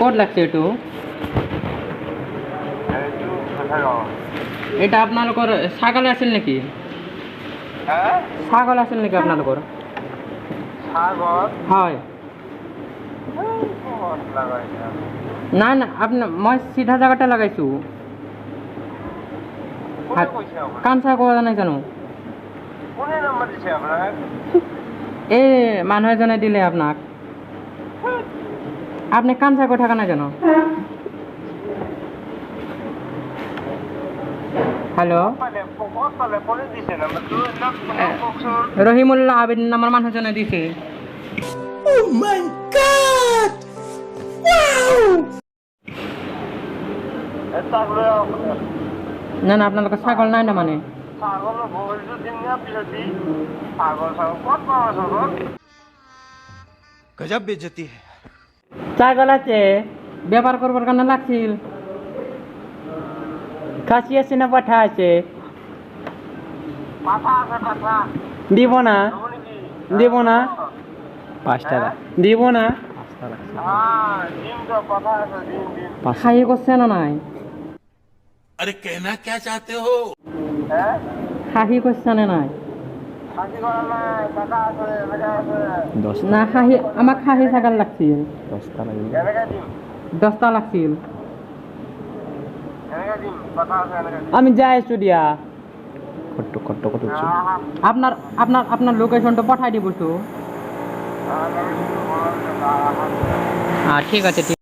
Code লাগছে একটু এটা আপনালোকৰ ছাগল আছিল নেকি ছাগল আছিল নেকি আপোনালোকৰ হয় না না আপনি মই সিধা জায়গাটা লাগাইছো কাম চাই কৰা নাই জানো এই মানুহ এজনে দিলে আপোনাক আপনি কাম চাই কৰি থকা নাই জানো হ্যালো রহিমুল্লাহ আবিদ নামৰ মানুহজনে দিছে Oh my God! Wow! না না আপোনালোকৰ ছাগল নাই না মানে गजब बेइज्जती है ছাগল আছে ব্যাপার করবার কারণে লাগছিল খাসি আছে না পাঠা আছে দিব না দিব না 5 টাকা দিব না খাই করছে না নাই अरे कहना क्या चाहते हो খাহি করছে না নাই না খাহি আমাক খাহি ছাগল লাগছিল 10টা লাগছিল আমি যাই আছো দিয়া আপনার আপনার আপনার লোকেশনটা পাঠাই দিব তো ঠিক আছে ঠিক